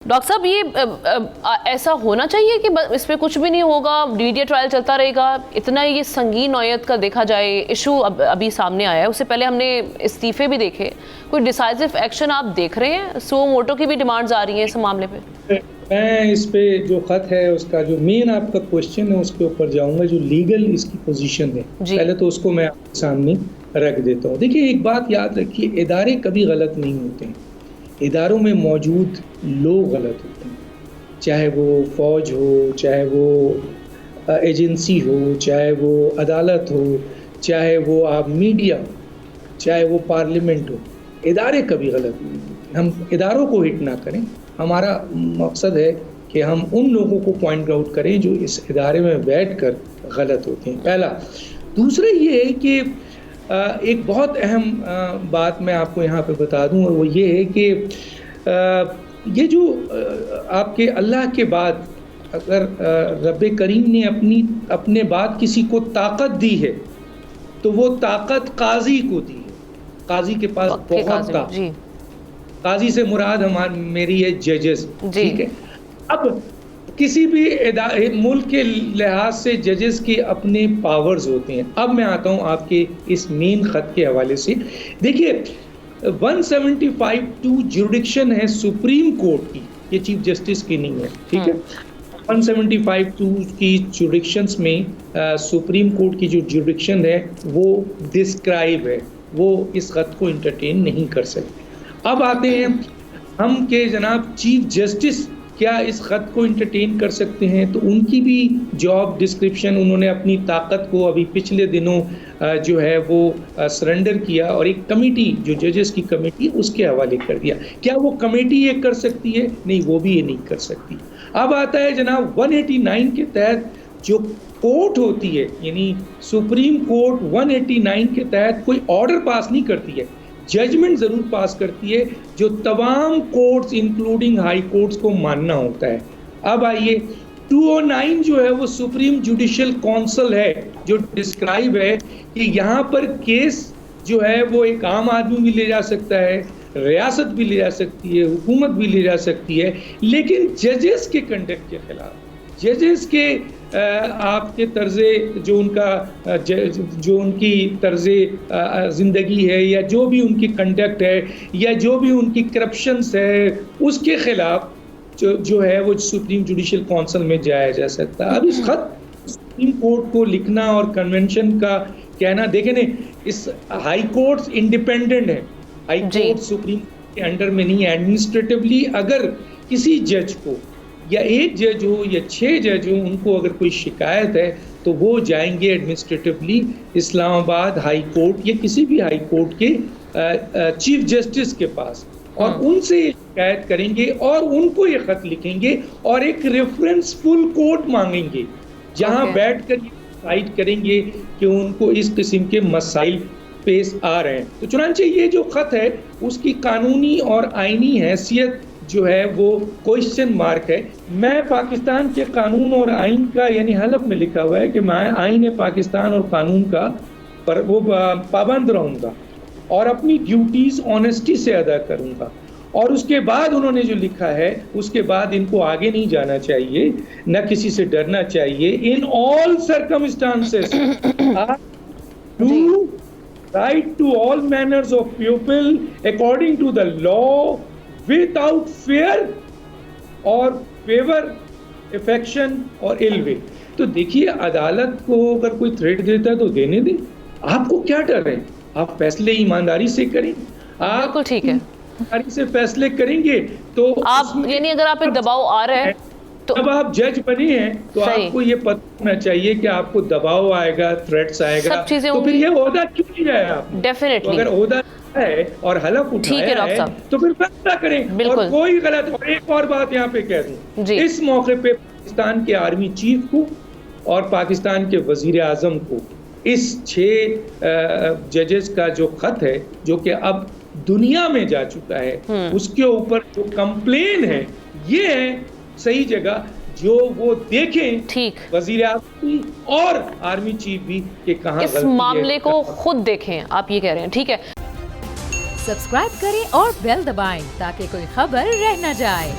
Doctor साहब, ये ऐसा होना चाहिए कि इस पे कुछ भी नहीं होगा, मीडिया ट्रायल चलता रहेगा? इतना ये संगीन नौयत का देखा जाए इशू अभी सामने आया है, उससे पहले हमने इस्तीफे भी देखे, कोई डिसाइसिव एक्शन आप देख रहे हैं? सो मोटो की भी डिमांड्स आ रही हैं इस मामले पे। मैं इस पे जो खत है उसका जो मेन आपका क्वेश्चन है उसके ऊपर जाऊंगा, जो लीगल इसकी पोजीशन है पहले तो उसको मैं आपके सामने रख देता हूँ। देखिए, एक बात याद रखिए, इदारे कभी गलत नहीं होते हैं, इदारों में मौजूद लोग गलत होते हैं, चाहे वो फौज हो, चाहे वो एजेंसी हो, चाहे वो अदालत हो, चाहे वो आप मीडिया हो, चाहे वो पार्लियामेंट हो, इदारे कभी गलत नहीं होते। हम इदारों को हिट ना करें, हमारा मकसद है कि हम उन लोगों को पॉइंट आउट करें जो इस इदारे में बैठकर गलत होते हैं, पहला। दूसरा ये है कि एक बहुत अहम बात मैं आपको यहाँ पे बता दूं, और वो ये है कि ये जो आपके अल्लाह के बाद अगर रब्बे करीम ने अपने बाद किसी को ताकत दी है तो वो ताकत काजी को दी है। काजी के पास बहुत ताकत, काजी से मुराद मेरी है जजेस, ठीक है। अब किसी भी मुल्क के लिहाज से जजेस के अपने पावर्स होते हैं। अब मैं आता हूं आपके इस मेन खत के हवाले से। देखिए, 175(2) जुरिडिक्शन है सुप्रीम कोर्ट की, ये चीफ जस्टिस की नहीं है, ठीक है। 175(2) की जुरिडिक्शंस में सुप्रीम कोर्ट की जो जुरिडिक्शन है वो डिस्क्राइब है, वो इस खत को इंटरटेन नहीं कर सकते। अब आते हैं हम के जनाब चीफ जस्टिस क्या इस खत को इंटरटेन कर सकते हैं? तो उनकी भी जॉब डिस्क्रिप्शन, उन्होंने अपनी ताकत को अभी पिछले दिनों जो है वो सरेंडर किया और एक कमेटी, जो जजेस की कमेटी, उसके हवाले कर दिया। क्या वो कमेटी ये कर सकती है? नहीं, वो भी ये नहीं कर सकती। अब आता है जनाब 189 के तहत जो कोर्ट होती है, यानी सुप्रीम कोर्ट 189 के तहत कोई ऑर्डर पास नहीं करती है, जजमेंट जरूर पास करती है जो तमाम कोर्ट्स इंक्लूडिंग हाई कोर्ट्स को मानना होता है। अब आइए 209 जो है वो सुप्रीम जुडिशियल काउंसिल है, जो डिस्क्राइब है कि यहाँ पर केस जो है वो एक आम आदमी भी ले जा सकता है, रियासत भी ले जा सकती है, हुकूमत भी ले जा सकती है, लेकिन जजेस के कंडक्ट के खिलाफ, जजेस के आपके तर्ज़े जो उनकी तर्ज़े ज़िंदगी है, या जो भी उनकी कंडक्ट है, या जो भी उनकी करप्शंस है, उसके खिलाफ जो है वो सुप्रीम जुडिशियल काउंसिल में जाया जा सकता है। अब इस खत सुप्रीम कोर्ट को लिखना और कन्वेंशन का कहना, देखें ने, इस हाई कोर्ट्स इंडिपेंडेंट है, हाई कोर्ट सुप्रीम के अंडर में नहीं है। एडमिनिस्ट्रेटिवली अगर किसी जज को, या एक जज हो या 6 जज हो, उनको अगर कोई शिकायत है तो वो जाएंगे एडमिनिस्ट्रेटिवली इस्लामाबाद हाई कोर्ट या किसी भी हाई कोर्ट के चीफ जस्टिस के पास, और उनसे ये शिकायत करेंगे और उनको ये खत लिखेंगे और एक रेफरेंस फुल कोर्ट मांगेंगे, जहां बैठकर डिसाइड करेंगे कि उनको इस किस्म के मसाइल पेश आ रहे हैं। तो चुनांचे ये जो खत है उसकी कानूनी और आईनी हैसियत जो है वो क्वेश्चन मार्क है। मैं पाकिस्तान के कानून और आइन का, यानी हलफ में लिखा हुआ है कि मैं आइन पाकिस्तान और कानून का पर वो पाबंद रहूँगा और अपनी ड्यूटीज़ ऑनेस्टी से अदा करूँगा। और उसके बाद उन्होंने जो लिखा है, उसके बाद इनको आगे नहीं जाना चाहिए, न किसी से डरना चाहिए। In all circumstances do right to all manners of people according to the law without fear और फेवर, अफेक्शन और इल विल। तो देखिए, अदालत को अगर कोई थ्रेट देता है तो देने दे, आपको क्या डर है? आप फैसले ईमानदारी से करें, आप ठीक है, ईमानदारी से फैसले करेंगे तो आप, यानी अगर आप पे दबाव आ रहा है तो जब आप जज बने हैं तो आपको ये पता होना चाहिए कि आपको दबाव आएगा, थ्रेट्स आएगा, तो फिर ये ओहदा क्यों नहीं जाए आप? डेफिनेटली, अगर ओहदा है और हलफ उठाया है तो फिर फैसला करें, और कोई गलत। और एक और बात यहाँ पे कह दूं, इस मौके पे पाकिस्तान के आर्मी चीफ को और पाकिस्तान के वजीर आजम को इस 6 जजेस का जो खत है, जो कि अब दुनिया में जा चुका है, उसके ऊपर जो कंप्लेन है, ये है सही जगह जो वो देखें, ठीक, वजीर आज़म और आर्मी चीफ भी कि कहां इस मामले को खुद देखें, आप ये कह रहे हैं। ठीक है, सब्सक्राइब करें और बेल दबाएं ताकि कोई खबर रह न जाए।